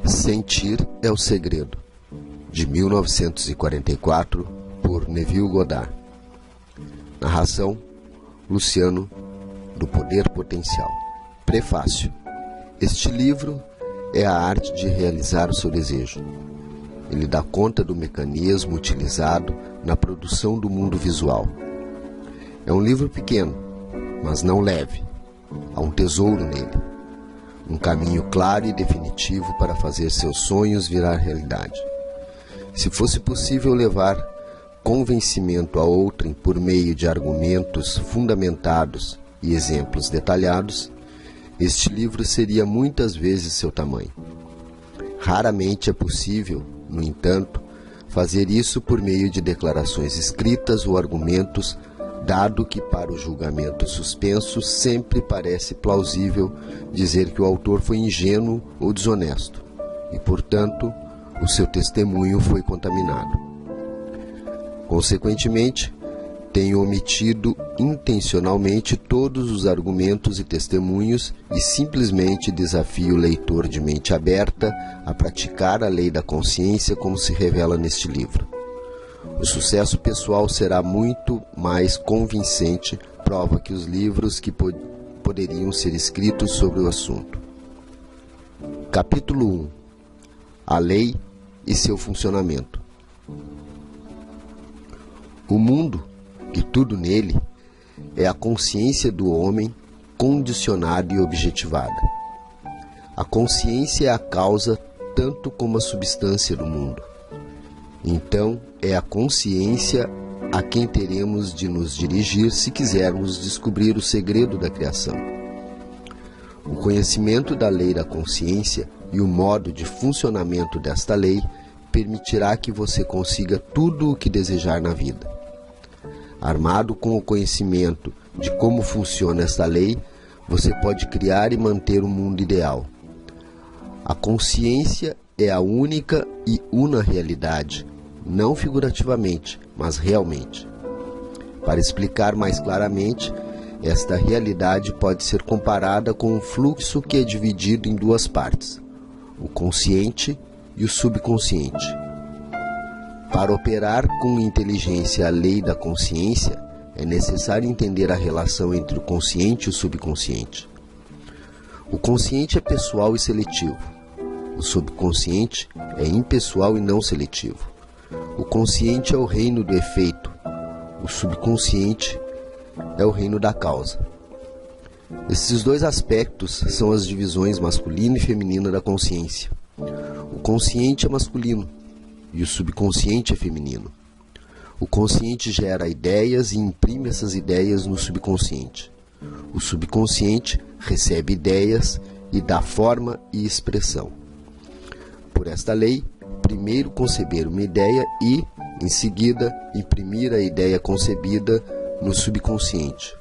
Sentir é o Segredo, de 1944, por Neville Goddard. Narração: Luciano, do Poder Potencial. Prefácio: este livro é a arte de realizar o seu desejo. Ele dá conta do mecanismo utilizado na produção do mundo visual. É um livro pequeno, mas não leve. Há um tesouro nele. Um caminho claro e definitivo para fazer seus sonhos virar realidade. Se fosse possível levar convencimento a outrem por meio de argumentos fundamentados e exemplos detalhados, este livro seria muitas vezes seu tamanho. Raramente é possível, no entanto, fazer isso por meio de declarações escritas ou argumentos, dado que para o julgamento suspenso sempre parece plausível dizer que o autor foi ingênuo ou desonesto e, portanto, o seu testemunho foi contaminado. Consequentemente, tenho omitido intencionalmente todos os argumentos e testemunhos e simplesmente desafio o leitor de mente aberta a praticar a lei da consciência como se revela neste livro. O sucesso pessoal será muito mais convincente, prova que os livros que poderiam ser escritos sobre o assunto. Capítulo 1. A lei e seu funcionamento. O mundo, e tudo nele, é a consciência do homem condicionada e objetivada. A consciência é a causa tanto como a substância do mundo. Então, é a consciência a quem teremos de nos dirigir se quisermos descobrir o segredo da criação. O conhecimento da lei da consciência e o modo de funcionamento desta lei permitirá que você consiga tudo o que desejar na vida. Armado com o conhecimento de como funciona esta lei, você pode criar e manter um mundo ideal. A consciência é a única e una realidade, não figurativamente, mas realmente. Para explicar mais claramente, esta realidade pode ser comparada com um fluxo que é dividido em duas partes, o consciente e o subconsciente. Para operar com inteligência a lei da consciência, é necessário entender a relação entre o consciente e o subconsciente. O consciente é pessoal e seletivo. O subconsciente é impessoal e não seletivo. O consciente é o reino do efeito. O subconsciente é o reino da causa. Esses dois aspectos são as divisões masculina e feminina da consciência. O consciente é masculino e o subconsciente é feminino. O consciente gera ideias e imprime essas ideias no subconsciente. O subconsciente recebe ideias e dá forma e expressão. Por esta lei, primeiro conceber uma ideia e, em seguida, imprimir a ideia concebida no subconsciente.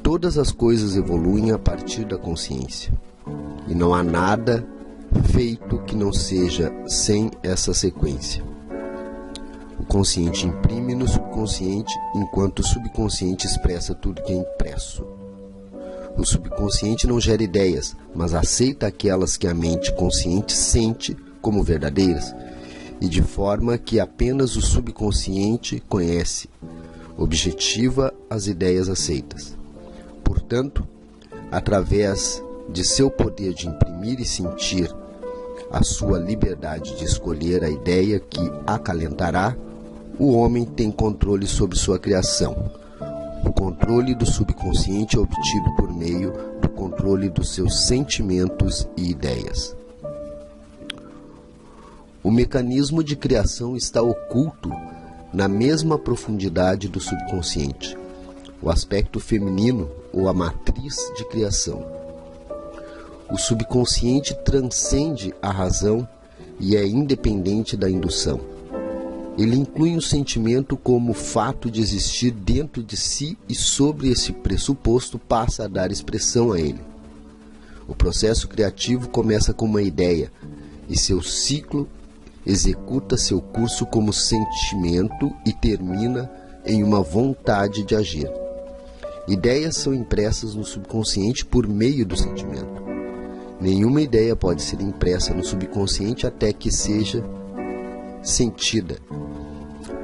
Todas as coisas evoluem a partir da consciência, e não há nada feito que não seja sem essa sequência. O consciente imprime no subconsciente, enquanto o subconsciente expressa tudo que é impresso. O subconsciente não gera ideias, mas aceita aquelas que a mente consciente sente como verdadeiras, e de forma que apenas o subconsciente conhece, objetiva as ideias aceitas. Portanto, através de seu poder de imprimir e sentir, a sua liberdade de escolher a ideia que acalentará, o homem tem controle sobre sua criação. O controle do subconsciente é obtido por meio do controle dos seus sentimentos e ideias. O mecanismo de criação está oculto na mesma profundidade do subconsciente, o aspecto feminino ou a matriz de criação. O subconsciente transcende a razão e é independente da indução. Ele inclui um sentimento como o fato de existir dentro de si e sobre esse pressuposto passa a dar expressão a ele. O processo criativo começa com uma ideia e seu ciclo executa seu curso como sentimento e termina em uma vontade de agir. Ideias são impressas no subconsciente por meio do sentimento. Nenhuma ideia pode ser impressa no subconsciente até que seja sentida.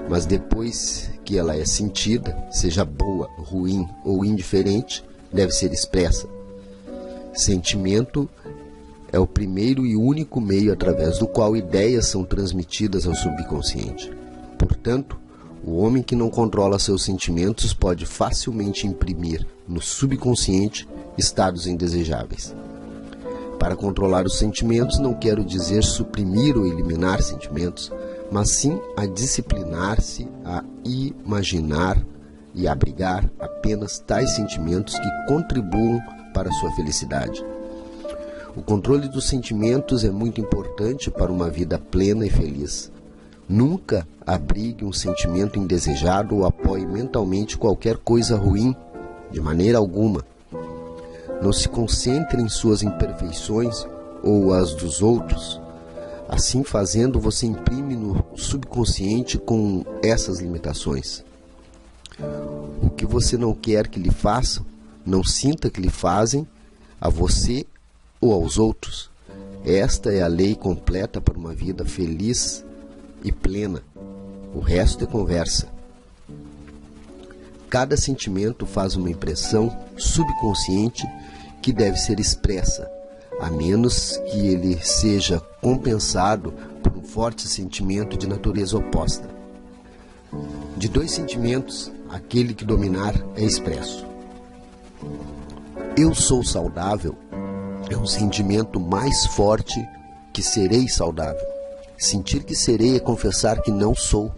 Mas depois que ela é sentida, seja boa, ruim ou indiferente, deve ser expressa. Sentimento é o primeiro e único meio através do qual ideias são transmitidas ao subconsciente. Portanto, o homem que não controla seus sentimentos pode facilmente imprimir no subconsciente estados indesejáveis. Para controlar os sentimentos, não quero dizer suprimir ou eliminar sentimentos, mas sim a disciplinar-se, a imaginar e abrigar apenas tais sentimentos que contribuam para a sua felicidade. O controle dos sentimentos é muito importante para uma vida plena e feliz. Nunca abrigue um sentimento indesejado ou apoie mentalmente qualquer coisa ruim, de maneira alguma. Não se concentre em suas imperfeições ou as dos outros. Assim fazendo, você imprime no subconsciente com essas limitações. O que você não quer que lhe façam, não sinta que lhe fazem a você ou aos outros. Esta é a lei completa para uma vida feliz e plena. O resto é conversa. Cada sentimento faz uma impressão subconsciente que deve ser expressa, a menos que ele seja compensado por um forte sentimento de natureza oposta. De dois sentimentos, aquele que dominar é expresso. Eu sou saudável é um sentimento mais forte que serei saudável. Sentir que serei é confessar que não sou.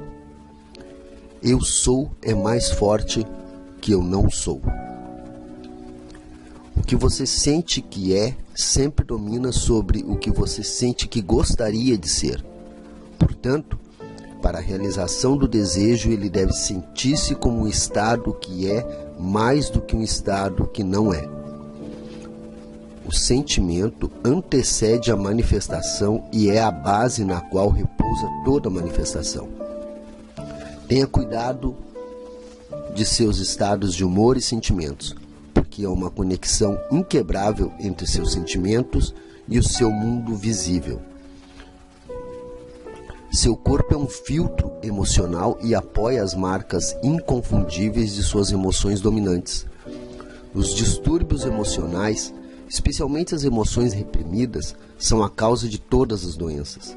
Eu sou é mais forte que eu não sou. O que você sente que é sempre domina sobre o que você sente que gostaria de ser. Portanto, para a realização do desejo, ele deve sentir-se como um estado que é mais do que um estado que não é. O sentimento antecede a manifestação e é a base na qual repousa toda manifestação. Tenha cuidado de seus estados de humor e sentimentos, porque há uma conexão inquebrável entre seus sentimentos e o seu mundo visível. Seu corpo é um filtro emocional e apoia as marcas inconfundíveis de suas emoções dominantes. Os distúrbios emocionais, especialmente as emoções reprimidas, são a causa de todas as doenças.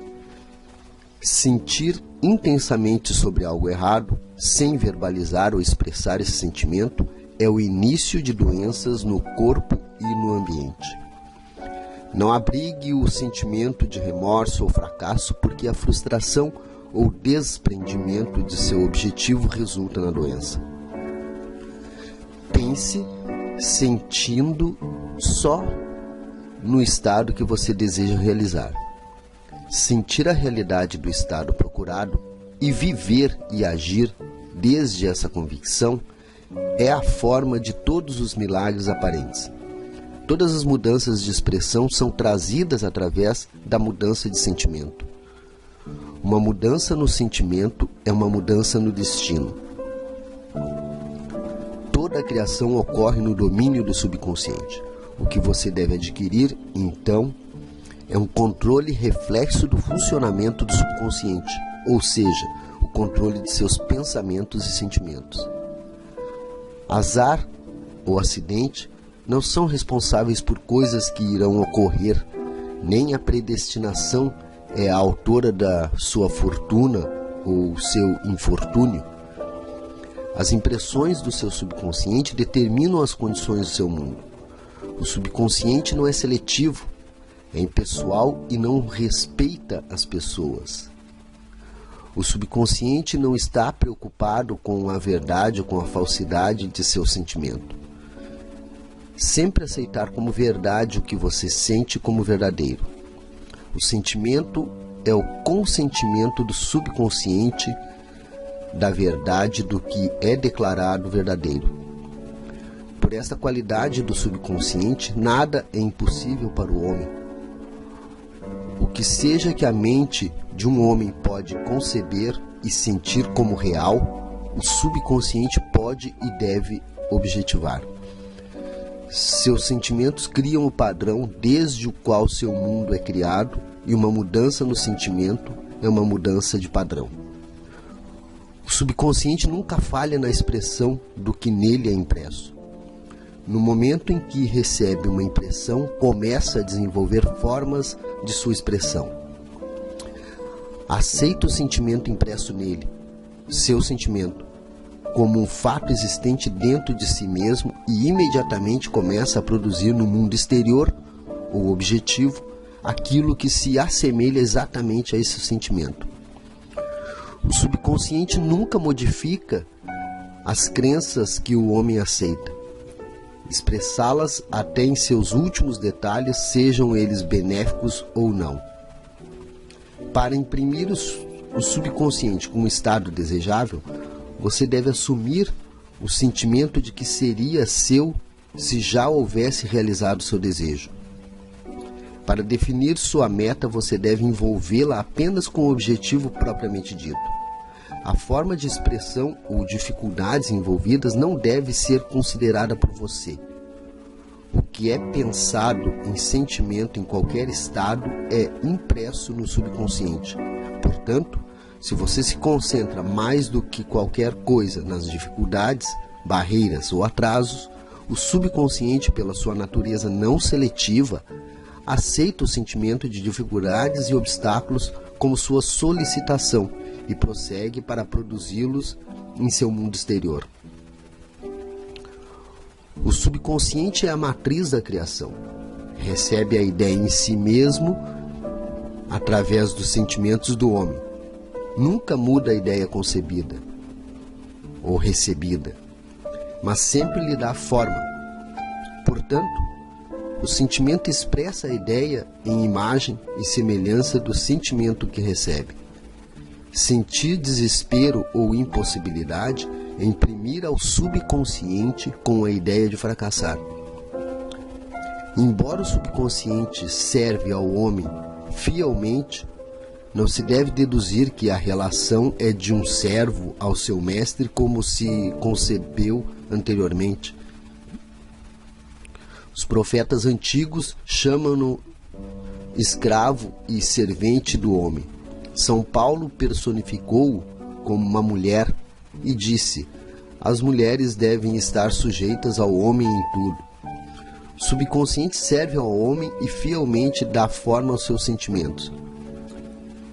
Sentir intensamente sobre algo errado, sem verbalizar ou expressar esse sentimento, é o início de doenças no corpo e no ambiente. Não abrigue o sentimento de remorso ou fracasso, porque a frustração ou desprendimento de seu objetivo resulta na doença. Pense sentindo só no estado que você deseja realizar. Sentir a realidade do estado procurado e viver e agir desde essa convicção é a forma de todos os milagres aparentes. Todas as mudanças de expressão são trazidas através da mudança de sentimento. Uma mudança no sentimento é uma mudança no destino. Toda a criação ocorre no domínio do subconsciente. O que você deve adquirir, então, é um controle reflexo do funcionamento do subconsciente, ou seja, o controle de seus pensamentos e sentimentos. Azar ou acidente não são responsáveis por coisas que irão ocorrer, nem a predestinação é a autora da sua fortuna ou seu infortúnio. As impressões do seu subconsciente determinam as condições do seu mundo. O subconsciente não é seletivo, é impessoal e não respeita as pessoas. O subconsciente não está preocupado com a verdade ou com a falsidade de seu sentimento. Sempre aceitar como verdade o que você sente como verdadeiro. O sentimento é o consentimento do subconsciente da verdade do que é declarado verdadeiro. Por esta qualidade do subconsciente, nada é impossível para o homem. O que seja que a mente de um homem pode conceber e sentir como real, o subconsciente pode e deve objetivar. Seus sentimentos criam o padrão desde o qual seu mundo é criado, e uma mudança no sentimento é uma mudança de padrão. O subconsciente nunca falha na expressão do que nele é impresso. No momento em que recebe uma impressão, começa a desenvolver formas de sua expressão. Aceita o sentimento impresso nele, seu sentimento, como um fato existente dentro de si mesmo e imediatamente começa a produzir no mundo exterior, ou objetivo, aquilo que se assemelha exatamente a esse sentimento. O subconsciente nunca modifica as crenças que o homem aceita. Expressá-las até em seus últimos detalhes, sejam eles benéficos ou não. Para imprimir o subconsciente como estado desejável, você deve assumir o sentimento de que seria seu se já houvesse realizado seu desejo. Para definir sua meta, você deve envolvê-la apenas com o objetivo propriamente dito. A forma de expressão ou dificuldades envolvidas não deve ser considerada por você. O que é pensado em sentimento em qualquer estado é impresso no subconsciente. Portanto, se você se concentra mais do que qualquer coisa nas dificuldades, barreiras ou atrasos, o subconsciente, pela sua natureza não seletiva, aceita o sentimento de dificuldades e obstáculos como sua solicitação e prossegue para produzi-los em seu mundo exterior. O subconsciente é a matriz da criação. Recebe a ideia em si mesmo através dos sentimentos do homem. Nunca muda a ideia concebida ou recebida, mas sempre lhe dá forma. Portanto, o sentimento expressa a ideia em imagem e semelhança do sentimento que recebe. Sentir desespero ou impossibilidade é imprimir ao subconsciente com a ideia de fracassar. Embora o subconsciente serve ao homem fielmente, não se deve deduzir que a relação é de um servo ao seu mestre como se concebeu anteriormente. Os profetas antigos chamam-no escravo e servente do homem. São Paulo personificou-o como uma mulher e disse: as mulheres devem estar sujeitas ao homem em tudo. O subconsciente serve ao homem e fielmente dá forma aos seus sentimentos.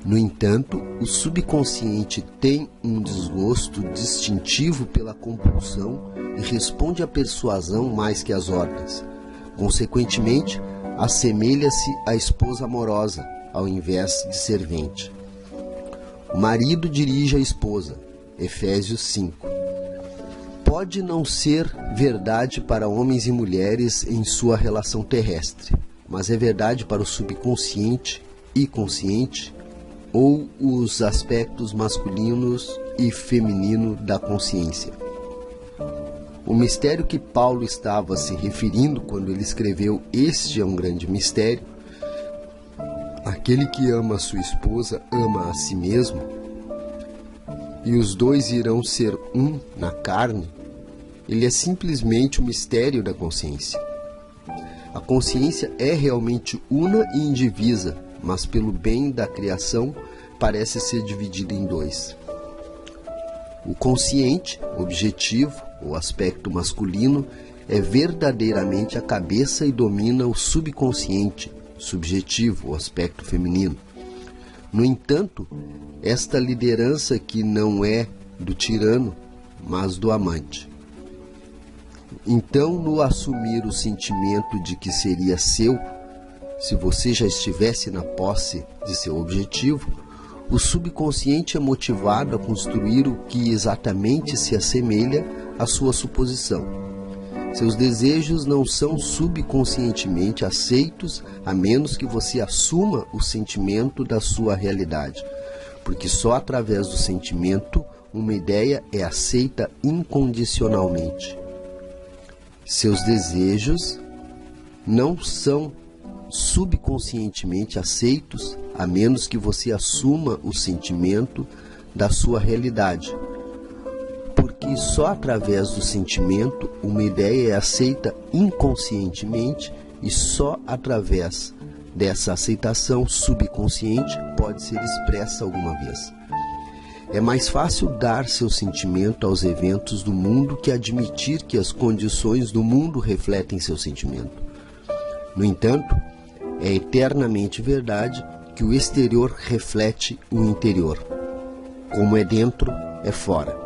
No entanto, o subconsciente tem um desgosto distintivo pela compulsão e responde à persuasão mais que às ordens. Consequentemente, assemelha-se à esposa amorosa, ao invés de servente. O marido dirige a esposa. Efésios 5. Pode não ser verdade para homens e mulheres em sua relação terrestre, mas é verdade para o subconsciente e consciente, ou os aspectos masculinos e feminino da consciência. O mistério que Paulo estava se referindo quando ele escreveu "Este é um grande mistério", aquele que ama a sua esposa ama a si mesmo, e os dois irão ser um na carne, ele é simplesmente o mistério da consciência. A consciência é realmente una e indivisa, mas pelo bem da criação parece ser dividida em dois. O consciente, objetivo, o aspecto masculino, é verdadeiramente a cabeça e domina o subconsciente, subjetivo, o aspecto feminino. No entanto, esta liderança que não é do tirano, mas do amante. Então, no assumir o sentimento de que seria seu, se você já estivesse na posse de seu objetivo, o subconsciente é motivado a construir o que exatamente se assemelha à sua suposição. Seus desejos não são subconscientemente aceitos a menos que você assuma o sentimento da sua realidade, porque só através do sentimento uma ideia é aceita incondicionalmente. Seus desejos não são subconscientemente aceitos a menos que você assuma o sentimento da sua realidade, porque que só através do sentimento uma ideia é aceita inconscientemente e só através dessa aceitação subconsciente pode ser expressa alguma vez. É mais fácil dar seu sentimento aos eventos do mundo que admitir que as condições do mundo refletem seu sentimento. No entanto, é eternamente verdade que o exterior reflete o interior. Como é dentro, é fora.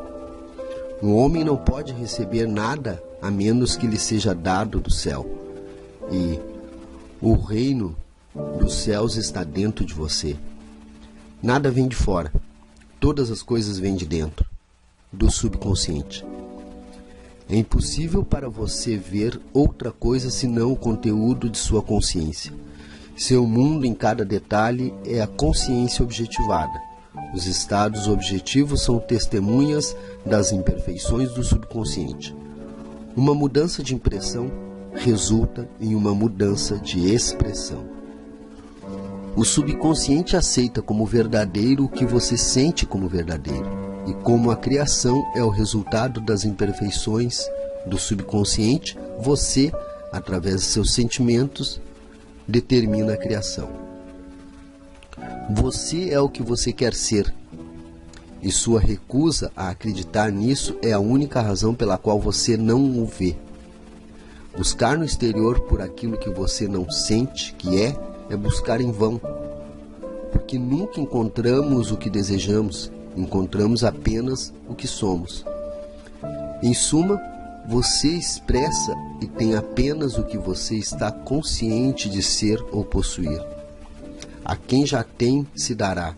Um homem não pode receber nada a menos que lhe seja dado do céu. E o reino dos céus está dentro de você. Nada vem de fora. Todas as coisas vêm de dentro, do subconsciente. É impossível para você ver outra coisa senão o conteúdo de sua consciência. Seu mundo em cada detalhe é a consciência objetivada. Os estados objetivos são testemunhas das imperfeições do subconsciente. Uma mudança de impressão resulta em uma mudança de expressão. O subconsciente aceita como verdadeiro o que você sente como verdadeiro. E como a criação é o resultado das imperfeições do subconsciente, você, através de seus sentimentos, determina a criação. Você é o que você quer ser. E sua recusa a acreditar nisso é a única razão pela qual você não o vê. Buscar no exterior por aquilo que você não sente que é buscar em vão, porque nunca encontramos o que desejamos, encontramos apenas o que somos. Em suma, você expressa e tem apenas o que você está consciente de ser ou possuir. A quem já tem se dará.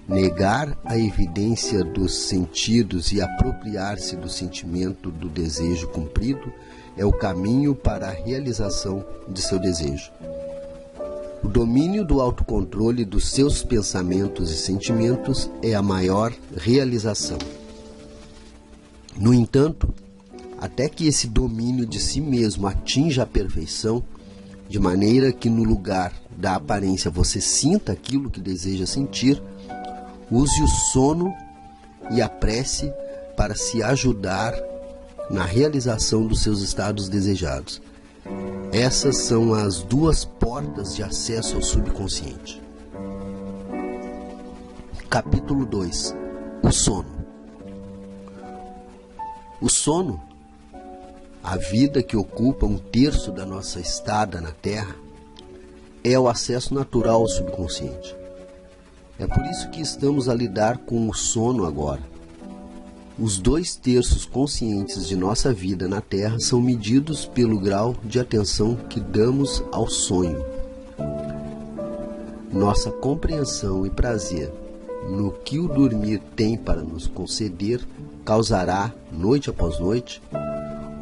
Negar a evidência dos sentidos e apropriar-se do sentimento do desejo cumprido é o caminho para a realização de seu desejo. O domínio do autocontrole dos seus pensamentos e sentimentos é a maior realização. No entanto, até que esse domínio de si mesmo atinja a perfeição, de maneira que no lugar da aparência você sinta aquilo que deseja sentir, use o sono e a prece para se ajudar na realização dos seus estados desejados. Essas são as duas portas de acesso ao subconsciente. Capítulo 2. O sono. O sono, a vida que ocupa 1/3 da nossa estada na Terra, é o acesso natural ao subconsciente. É por isso que estamos a lidar com o sono agora. Os 2/3 conscientes de nossa vida na Terra são medidos pelo grau de atenção que damos ao sonho. Nossa compreensão e prazer no que o dormir tem para nos conceder causará, noite após noite,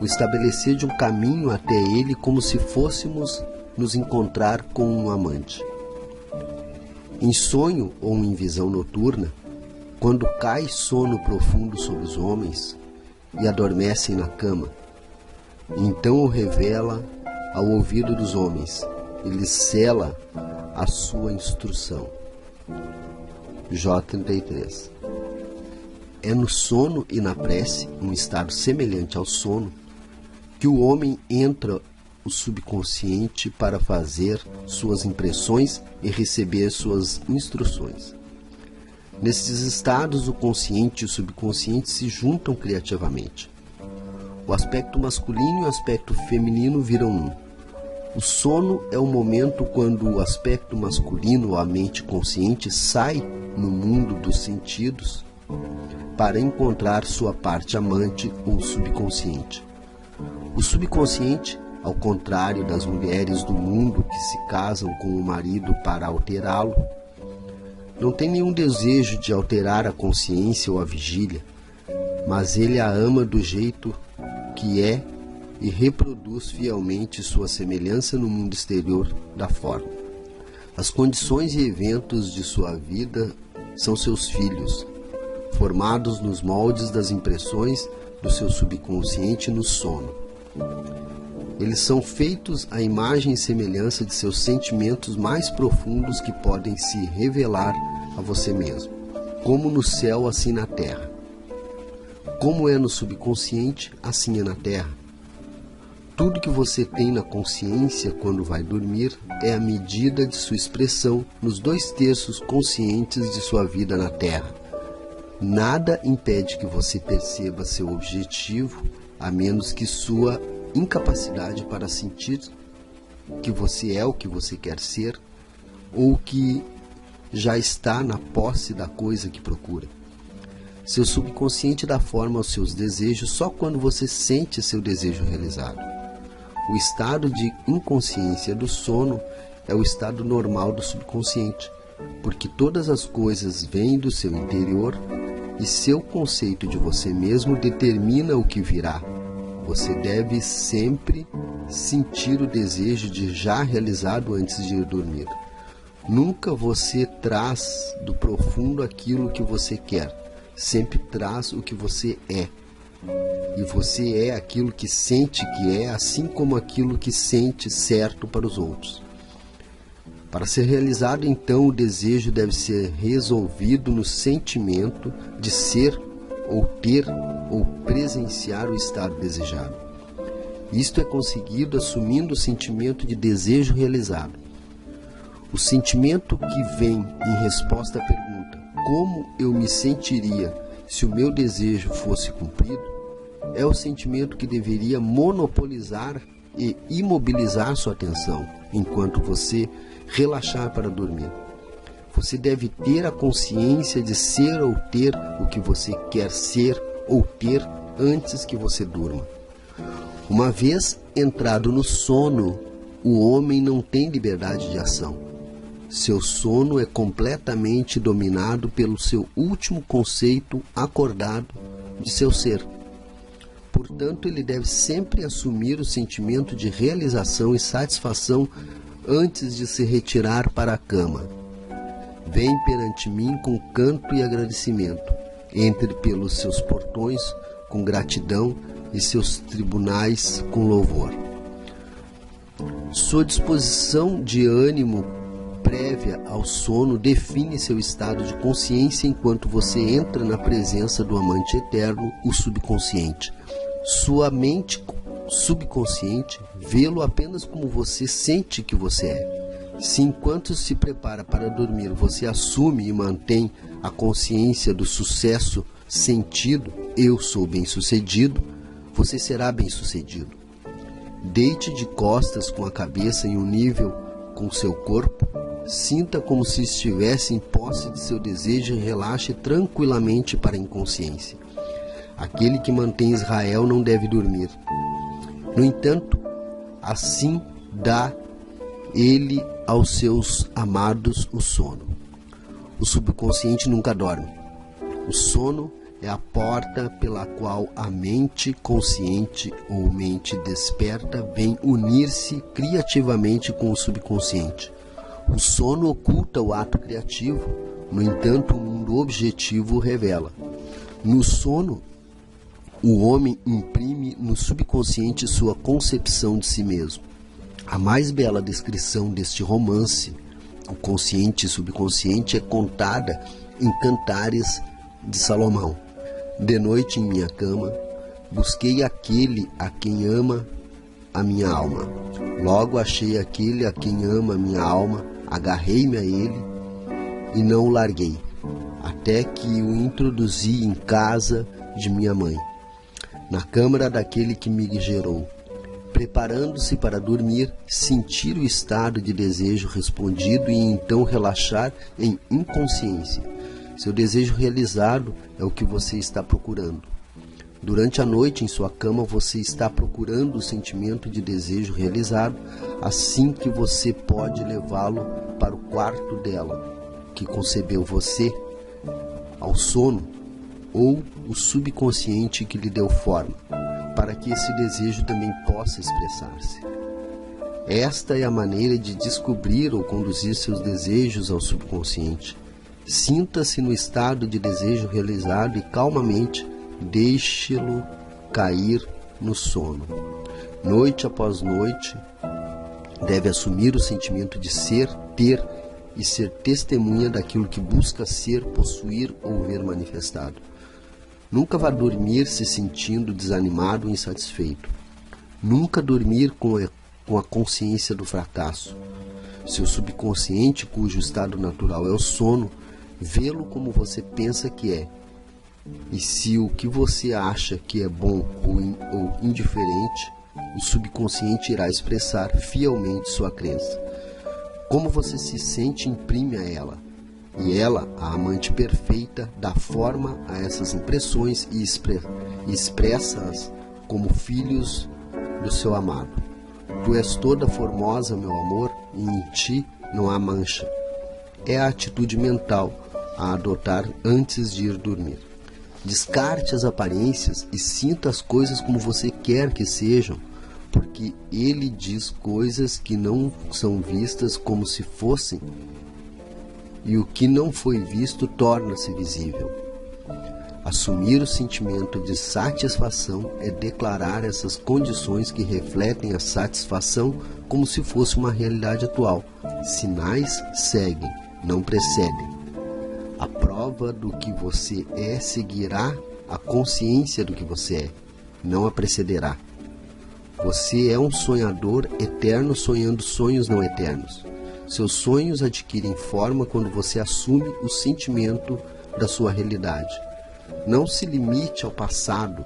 o estabelecer de um caminho até ele como se fôssemos nos encontrar com um amante. Em sonho ou em visão noturna, quando cai sono profundo sobre os homens e adormecem na cama, então o revela ao ouvido dos homens e lhes sela a sua instrução. Jó 33. É no sono e na prece, um estado semelhante ao sono, que o homem entra o subconsciente para fazer suas impressões e receber suas instruções. Nesses estados, o consciente e o subconsciente se juntam criativamente. O aspecto masculino e o aspecto feminino viram um. O sono é o momento quando o aspecto masculino, ou a mente consciente, sai no mundo dos sentidos para encontrar sua parte amante ou subconsciente. O subconsciente, ao contrário das mulheres do mundo que se casam com o marido para alterá-lo, não tem nenhum desejo de alterar a consciência ou a vigília, mas ele a ama do jeito que é e reproduz fielmente sua semelhança no mundo exterior da forma. As condições e eventos de sua vida são seus filhos, formados nos moldes das impressões do seu subconsciente no sono. Eles são feitos à imagem e semelhança de seus sentimentos mais profundos que podem se revelar a você mesmo, como no céu, assim na terra. Como é no subconsciente, assim é na Terra. Tudo que você tem na consciência quando vai dormir é a medida de sua expressão nos 2/3 conscientes de sua vida na Terra. Nada impede que você perceba seu objetivo, a menos que sua incapacidade para sentir que você é o que você quer ser, ou que já está na posse da coisa que procura. Seu subconsciente dá forma aos seus desejos só quando você sente seu desejo realizado. O estado de inconsciência do sono é o estado normal do subconsciente, porque todas as coisas vêm do seu interior e seu conceito de você mesmo determina o que virá. Você deve sempre sentir o desejo de já realizado antes de ir dormir. Nunca você traz do profundo aquilo que você quer, sempre traz o que você é. E você é aquilo que sente que é, assim como aquilo que sente certo para os outros. Para ser realizado, então, o desejo deve ser resolvido no sentimento de ser ou ter ou presenciar o estado desejado. Isto é conseguido assumindo o sentimento de desejo realizado. O sentimento que vem em resposta à pergunta: como eu me sentiria se o meu desejo fosse cumprido? É o sentimento que deveria monopolizar e imobilizar sua atenção enquanto você relaxar para dormir. Você deve ter a consciência de ser ou ter o que você quer ser ou ter antes que você durma. Uma vez entrado no sono, o homem não tem liberdade de ação. Seu sono é completamente dominado pelo seu último conceito acordado de seu ser. Portanto, ele deve sempre assumir o sentimento de realização e satisfação antes de se retirar para a cama. Vem perante mim com canto e agradecimento. Entre pelos seus portões com gratidão e seus tribunais com louvor. Sua disposição de ânimo prévia ao sono define seu estado de consciência enquanto você entra na presença do amante eterno, o subconsciente. Sua mente subconsciente vê-lo apenas como você sente que você é. Se enquanto se prepara para dormir você assume e mantém a consciência do sucesso sentido, eu sou bem-sucedido, você será bem-sucedido. Deite de costas com a cabeça em um nível com seu corpo, sinta como se estivesse em posse de seu desejo e relaxe tranquilamente para a inconsciência. Aquele que mantém Israel não deve dormir. No entanto, assim dá ele aos seus amados o sono. O subconsciente nunca dorme. O sono é a porta pela qual a mente consciente ou mente desperta vem unir-se criativamente com o subconsciente. O sono oculta o ato criativo, no entanto, o mundo objetivo o revela. No sono, o homem imprime no subconsciente sua concepção de si mesmo. A mais bela descrição deste romance, o consciente e subconsciente, é contada em Cantares de Salomão. De noite em minha cama, busquei aquele a quem ama a minha alma. Logo achei aquele a quem ama a minha alma, agarrei-me a ele e não o larguei, até que o introduzi em casa de minha mãe, na câmara daquele que me gerou. Preparando-se para dormir, sentir o estado de desejo respondido e então relaxar em inconsciência. Seu desejo realizado é o que você está procurando. Durante a noite, em sua cama, você está procurando o sentimento de desejo realizado, assim que você pode levá-lo para o quarto dela, que concebeu você, ao sono, ou o subconsciente que lhe deu forma, para que esse desejo também possa expressar-se. Esta é a maneira de descobrir ou conduzir seus desejos ao subconsciente. Sinta-se no estado de desejo realizado e calmamente deixe-lo cair no sono. Noite após noite, deve assumir o sentimento de ser, ter e ser testemunha daquilo que busca ser, possuir ou ver manifestado. Nunca vá dormir se sentindo desanimado ou insatisfeito. Nunca dormir com a consciência do fracasso. Seu subconsciente, cujo estado natural é o sono, vê-lo como você pensa que é. E se o que você acha que é bom ou indiferente, o subconsciente irá expressar fielmente sua crença. Como você se sente imprime a ela, e ela, a amante perfeita, dá forma a essas impressões e expressa-as como filhos do seu amado. Tu és toda formosa, meu amor, e em ti não há mancha. É a atitude mental a adotar antes de ir dormir. Descarte as aparências e sinta as coisas como você quer que sejam, porque ele diz coisas que não são vistas como se fossem, e o que não foi visto torna-se visível. Assumir o sentimento de satisfação é declarar essas condições que refletem a satisfação como se fosse uma realidade atual. Sinais seguem, não precedem. A prova do que você é seguirá a consciência do que você é, não a precederá. Você é um sonhador eterno sonhando sonhos não eternos. Seus sonhos adquirem forma quando você assume o sentimento da sua realidade. Não se limite ao passado,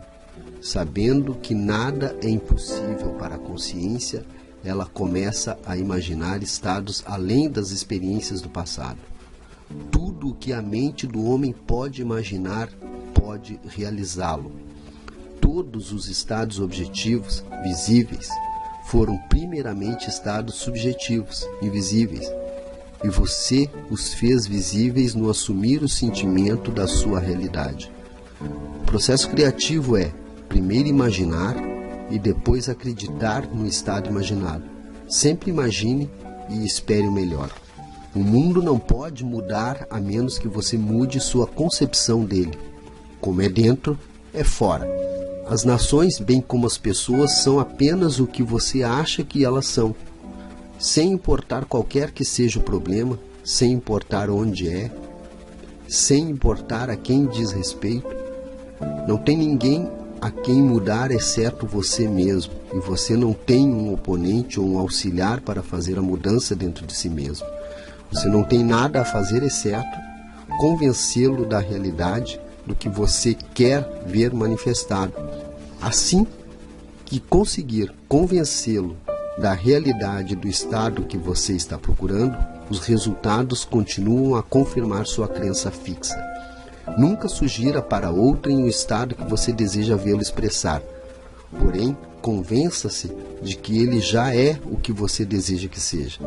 sabendo que nada é impossível para a consciência, ela começa a imaginar estados além das experiências do passado. Tudo o que a mente do homem pode imaginar, pode realizá-lo. Todos os estados objetivos, visíveis, foram primeiramente estados subjetivos, invisíveis, e você os fez visíveis no assumir o sentimento da sua realidade. O processo criativo é, primeiro imaginar e depois acreditar no estado imaginado. Sempre imagine e espere o melhor. O mundo não pode mudar a menos que você mude sua concepção dele. Como é dentro, é fora. As nações, bem como as pessoas, são apenas o que você acha que elas são. Sem importar qualquer que seja o problema, sem importar onde é, sem importar a quem diz respeito, não tem ninguém a quem mudar exceto você mesmo, e você não tem um oponente ou um auxiliar para fazer a mudança dentro de si mesmo. Você não tem nada a fazer exceto convencê-lo da realidade do que você quer ver manifestado. Assim que conseguir convencê-lo da realidade do estado que você está procurando, os resultados continuam a confirmar sua crença fixa. Nunca sugira para outrem o estado que você deseja vê-lo expressar. Porém, convença-se de que ele já é o que você deseja que seja.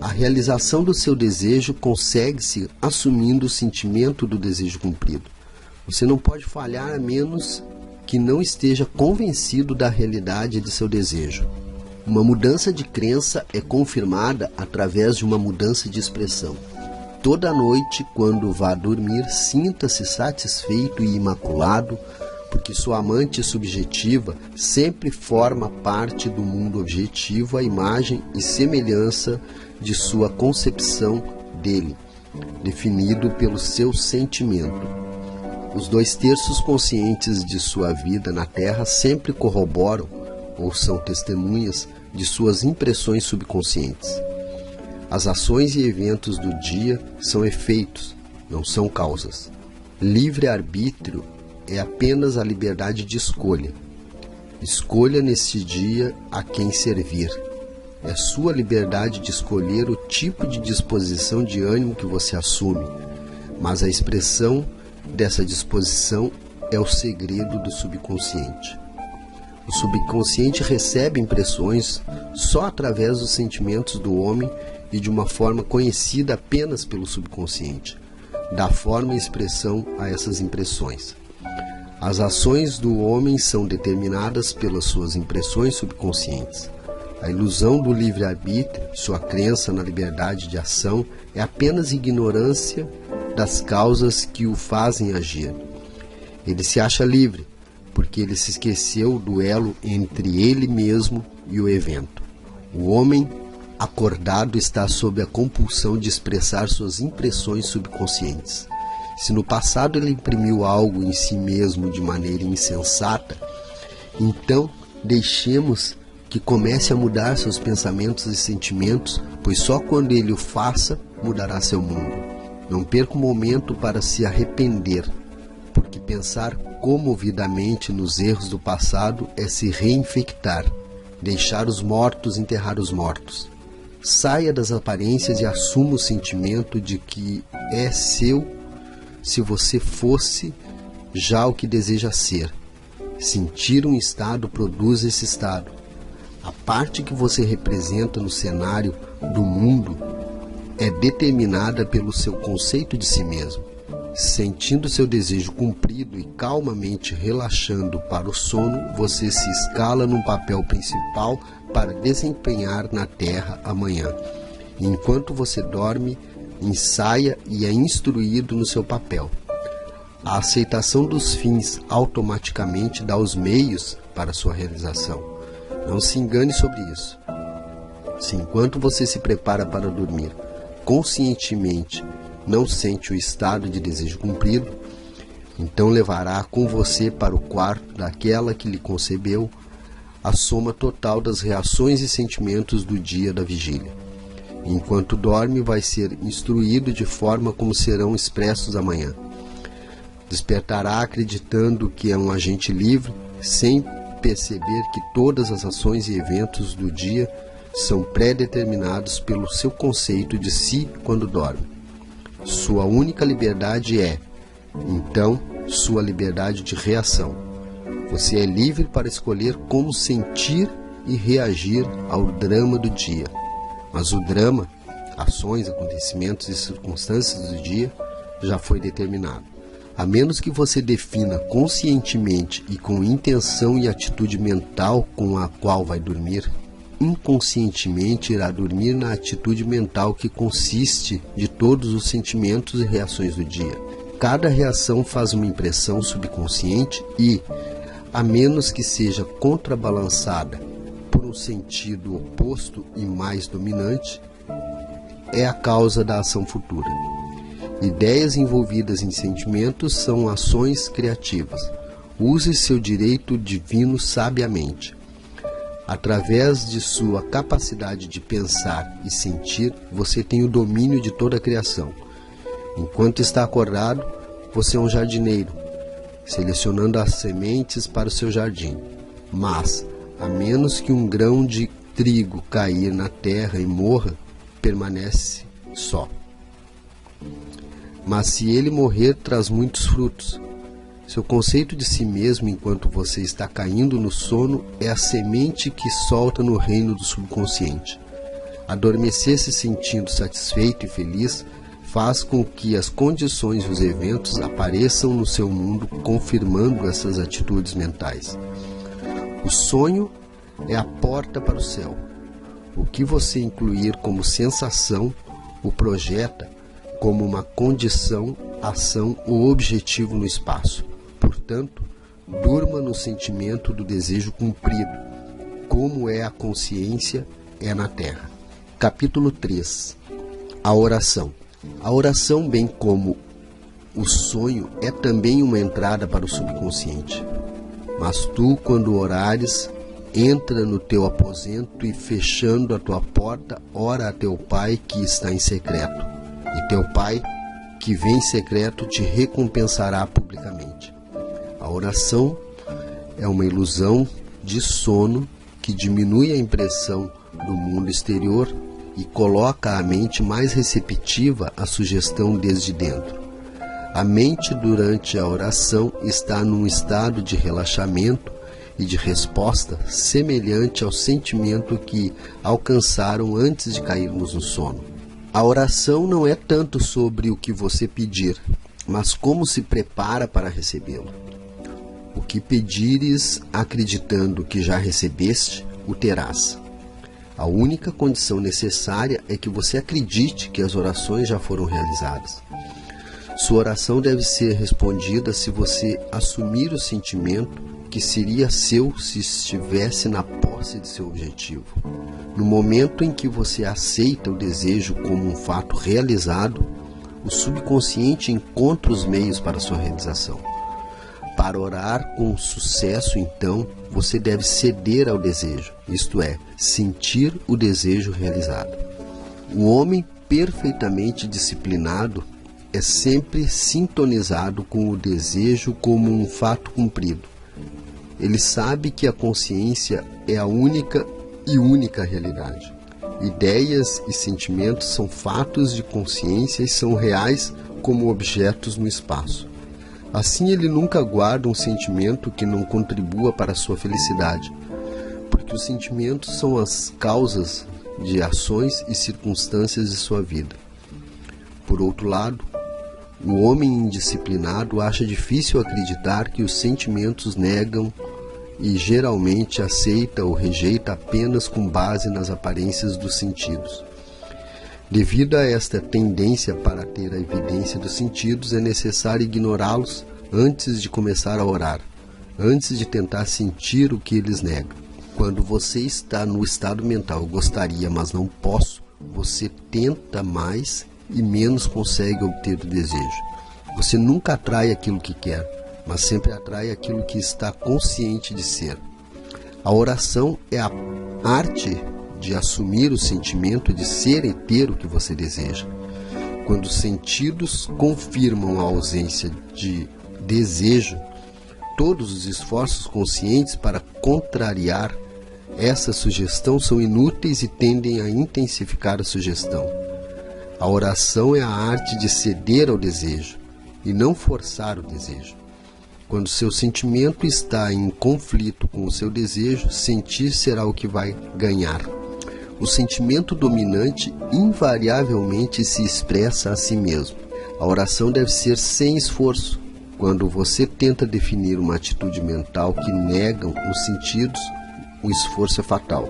A realização do seu desejo consegue-se assumindo o sentimento do desejo cumprido. Você não pode falhar a menos que não esteja convencido da realidade de seu desejo. Uma mudança de crença é confirmada através de uma mudança de expressão. Toda noite, quando vá dormir, sinta-se satisfeito e imaculado, porque sua amante subjetiva sempre forma parte do mundo objetivo, a imagem e semelhança de sua concepção dele, definido pelo seu sentimento. Os 2/3 conscientes de sua vida na Terra sempre corroboram ou são testemunhas de suas impressões subconscientes. As ações e eventos do dia são efeitos, não são causas. Livre-arbítrio é apenas a liberdade de escolha. Escolha nesse dia a quem servir. É sua liberdade de escolher o tipo de disposição de ânimo que você assume, mas a expressão dessa disposição é o segredo do subconsciente. O subconsciente recebe impressões só através dos sentimentos do homem e de uma forma conhecida apenas pelo subconsciente. Dá forma e expressão a essas impressões. As ações do homem são determinadas pelas suas impressões subconscientes. A ilusão do livre-arbítrio, sua crença na liberdade de ação, é apenas ignorância das causas que o fazem agir. Ele se acha livre, porque ele se esqueceu do elo entre ele mesmo e o evento. O homem acordado está sob a compulsão de expressar suas impressões subconscientes. Se no passado ele imprimiu algo em si mesmo de maneira insensata, então deixemos que comece a mudar seus pensamentos e sentimentos, pois só quando ele o faça, mudará seu mundo. Não perca um momento para se arrepender, porque pensar comovidamente nos erros do passado é se reinfectar, deixar os mortos enterrar os mortos. Saia das aparências e assuma o sentimento de que é seu se você fosse já o que deseja ser. Sentir um estado produz esse estado. A parte que você representa no cenário do mundo é determinada pelo seu conceito de si mesmo. Sentindo seu desejo cumprido e calmamente relaxando para o sono, você se escala num papel principal para desempenhar na Terra amanhã. Enquanto você dorme, ensaia e é instruído no seu papel. A aceitação dos fins automaticamente dá os meios para sua realização. Não se engane sobre isso. Se enquanto você se prepara para dormir, conscientemente não sente o estado de desejo cumprido, então levará com você para o quarto daquela que lhe concebeu a soma total das reações e sentimentos do dia da vigília. Enquanto dorme, vai ser instruído de forma como serão expressos amanhã. Despertará acreditando que é um agente livre, sem perceber que todas as ações e eventos do dia são pré-determinados pelo seu conceito de si quando dorme. Sua única liberdade é, então, sua liberdade de reação. Você é livre para escolher como sentir e reagir ao drama do dia. Mas o drama, ações, acontecimentos e circunstâncias do dia, já foi determinado. A menos que você defina conscientemente e com intenção e atitude mental com a qual vai dormir, inconscientemente irá dormir na atitude mental que consiste de todos os sentimentos e reações do dia. Cada reação faz uma impressão subconsciente e, a menos que seja contrabalançada por um sentido oposto e mais dominante, é a causa da ação futura. Ideias envolvidas em sentimentos são ações criativas. Use seu direito divino sabiamente. Através de sua capacidade de pensar e sentir, você tem o domínio de toda a criação. Enquanto está acordado, você é um jardineiro, selecionando as sementes para o seu jardim. Mas, a menos que um grão de trigo cair na terra e morra, permanece só. Mas se ele morrer, traz muitos frutos. Seu conceito de si mesmo enquanto você está caindo no sono é a semente que solta no reino do subconsciente. Adormecer se sentindo satisfeito e feliz faz com que as condições e os eventos apareçam no seu mundo, confirmando essas atitudes mentais. O sonho é a porta para o céu. O que você incluir como sensação, o projeta como uma condição, ação ou objetivo no espaço. Portanto, durma no sentimento do desejo cumprido. Como é a consciência, é na Terra. Capítulo 3. A oração. A oração, bem como o sonho, é também uma entrada para o subconsciente. Mas tu, quando orares, entra no teu aposento e, fechando a tua porta, ora a teu Pai que está em secreto. E teu Pai, que vem em secreto, te recompensará publicamente. A oração é uma ilusão de sono que diminui a impressão do mundo exterior e coloca a mente mais receptiva à sugestão desde dentro. A mente, durante a oração, está num estado de relaxamento e de resposta semelhante ao sentimento que alcançaram antes de cairmos no sono. A oração não é tanto sobre o que você pedir, mas como se prepara para recebê-lo. O que pedires, acreditando que já recebeste, o terás. A única condição necessária é que você acredite que as orações já foram realizadas. Sua oração deve ser respondida se você assumir o sentimento que seria seu se estivesse na posse de seu objetivo. No momento em que você aceita o desejo como um fato realizado, o subconsciente encontra os meios para sua realização. Para orar com sucesso, então, você deve ceder ao desejo, isto é, sentir o desejo realizado. O homem perfeitamente disciplinado é sempre sintonizado com o desejo como um fato cumprido. Ele sabe que a consciência é a única realidade. Ideias e sentimentos são fatos de consciência e são reais como objetos no espaço. Assim, ele nunca guarda um sentimento que não contribua para a sua felicidade, porque os sentimentos são as causas de ações e circunstâncias de sua vida. Por outro lado, o homem indisciplinado acha difícil acreditar que os sentimentos negam e geralmente aceita ou rejeita apenas com base nas aparências dos sentidos. Devido a esta tendência para ter a evidência dos sentidos, é necessário ignorá-los antes de começar a orar, antes de tentar sentir o que eles negam. Quando você está no estado mental gostaria, mas não posso, você tenta mais e menos consegue obter o desejo. Você nunca atrai aquilo que quer, mas sempre atrai aquilo que está consciente de ser. A oração é a arte de assumir o sentimento de ser e ter o que você deseja. Quando os sentidos confirmam a ausência de desejo, todos os esforços conscientes para contrariar essa sugestão são inúteis e tendem a intensificar a sugestão. A oração é a arte de ceder ao desejo e não forçar o desejo. Quando seu sentimento está em conflito com o seu desejo, sentir será o que vai ganhar. O sentimento dominante invariavelmente se expressa a si mesmo. A oração deve ser sem esforço. Quando você tenta definir uma atitude mental que nega os sentidos, o esforço é fatal.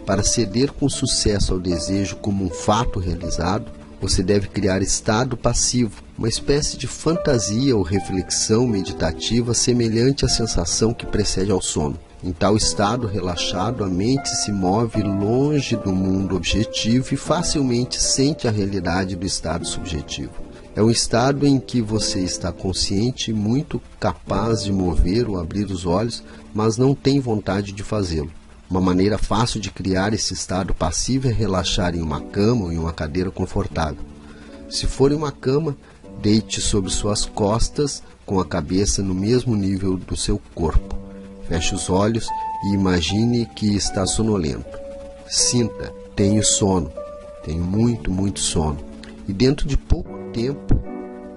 Para ceder com sucesso ao desejo como um fato realizado, você deve criar estado passivo, uma espécie de fantasia ou reflexão meditativa semelhante à sensação que precede ao sono. Em tal estado relaxado, a mente se move longe do mundo objetivo e facilmente sente a realidade do estado subjetivo. É um estado em que você está consciente e muito capaz de mover ou abrir os olhos, mas não tem vontade de fazê-lo. Uma maneira fácil de criar esse estado passivo é relaxar em uma cama ou em uma cadeira confortável. Se for em uma cama, deite sobre suas costas com a cabeça no mesmo nível do seu corpo. Feche os olhos e imagine que está sonolento. Sinta, tenho sono, tenho muito sono. E dentro de pouco tempo,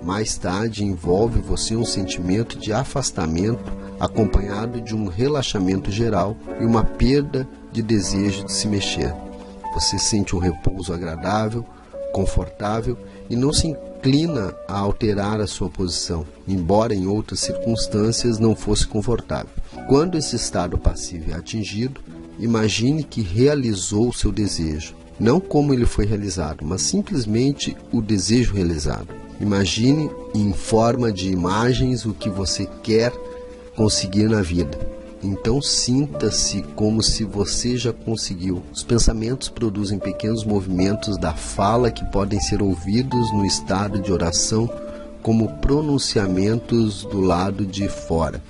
mais tarde, envolve você um sentimento de afastamento acompanhado de um relaxamento geral e uma perda de desejo de se mexer. Você sente um repouso agradável, confortável e não se inclina a alterar a sua posição, embora em outras circunstâncias não fosse confortável. Quando esse estado passivo é atingido, imagine que realizou o seu desejo, não como ele foi realizado, mas simplesmente o desejo realizado. Imagine em forma de imagens o que você quer conseguir na vida. Então sinta-se como se você já conseguiu. Os pensamentos produzem pequenos movimentos da fala que podem ser ouvidos no estado de oração como pronunciamentos do lado de fora.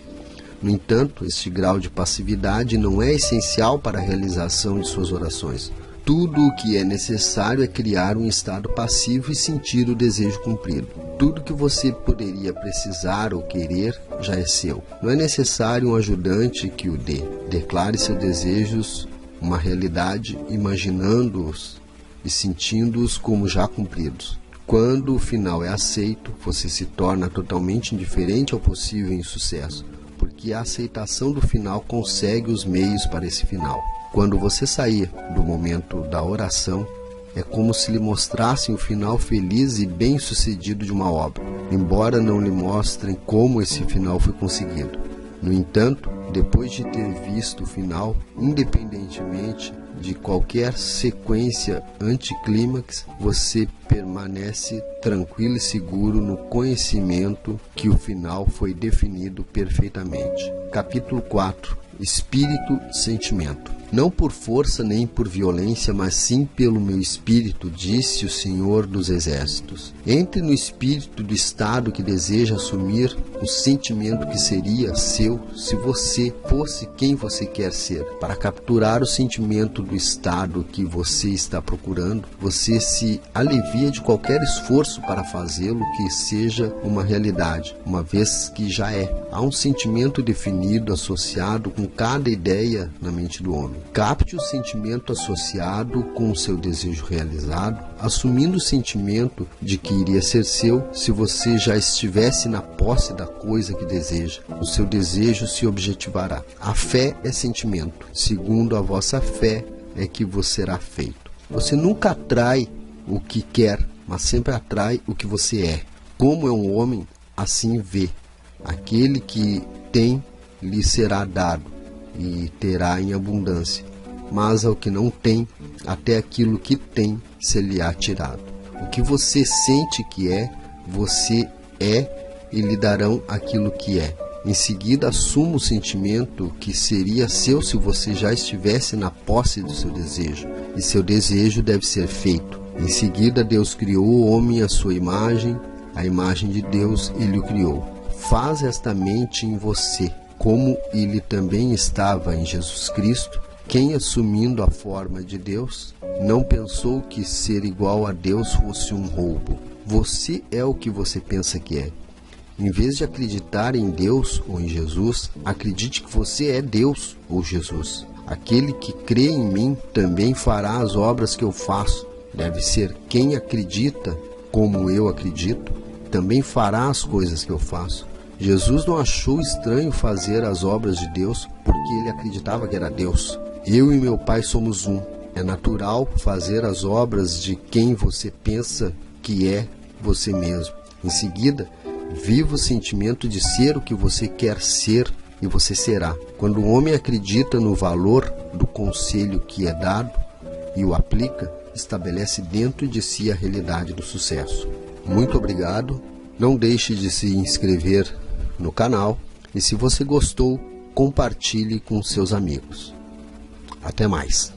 No entanto, este grau de passividade não é essencial para a realização de suas orações. Tudo o que é necessário é criar um estado passivo e sentir o desejo cumprido. Tudo que você poderia precisar ou querer já é seu. Não é necessário um ajudante que o dê. Declare seus desejos uma realidade, imaginando-os e sentindo-os como já cumpridos. Quando o final é aceito, você se torna totalmente indiferente ao possível insucesso, porque a aceitação do final consegue os meios para esse final. Quando você sair do momento da oração, é como se lhe mostrassem o final feliz e bem-sucedido de uma obra, embora não lhe mostrem como esse final foi conseguido. No entanto, depois de ter visto o final, independentemente de qualquer sequência anticlímax, você permanece tranquilo e seguro no conhecimento que o final foi definido perfeitamente. Capítulo 4. Espírito, sentimento. Não por força nem por violência, mas sim pelo meu espírito, disse o Senhor dos Exércitos. Entre no espírito do Estado que deseja assumir o sentimento que seria seu se você fosse quem você quer ser. Para capturar o sentimento do Estado que você está procurando, você se alivia de qualquer esforço para fazê-lo que seja uma realidade, uma vez que já é. Há um sentimento definido, associado com cada ideia na mente do homem. Capte o sentimento associado com o seu desejo realizado, assumindo o sentimento de que iria ser seu se você já estivesse na posse da coisa que deseja. O seu desejo se objetivará. A fé é sentimento. Segundo a vossa fé é que vos será feito. Você nunca atrai o que quer, mas sempre atrai o que você é. Como é um homem, assim vê. Aquele que tem, lhe será dado, e terá em abundância. Mas ao que não tem, até aquilo que tem se-lhe-á tirado. O que você sente que é, você é, e lhe darão aquilo que é. Em seguida, assuma o sentimento que seria seu se você já estivesse na posse do seu desejo, e seu desejo deve ser feito. Em seguida, Deus criou o homem à sua imagem, a imagem de Deus ele o criou. Faz esta mente em você, como ele também estava em Jesus Cristo, quem, assumindo a forma de Deus, não pensou que ser igual a Deus fosse um roubo. Você é o que você pensa que é. Em vez de acreditar em Deus ou em Jesus, acredite que você é Deus ou Jesus. Aquele que crê em mim também fará as obras que eu faço. Deve ser quem acredita, como eu acredito, também fará as coisas que eu faço. Jesus não achou estranho fazer as obras de Deus porque ele acreditava que era Deus. Eu e meu Pai somos um. É natural fazer as obras de quem você pensa que é você mesmo. Em seguida, viva o sentimento de ser o que você quer ser e você será. Quando o homem acredita no valor do conselho que é dado e o aplica, estabelece dentro de si a realidade do sucesso. Muito obrigado. Não deixe de se inscrever no canal e, se você gostou, compartilhe com seus amigos. Até mais.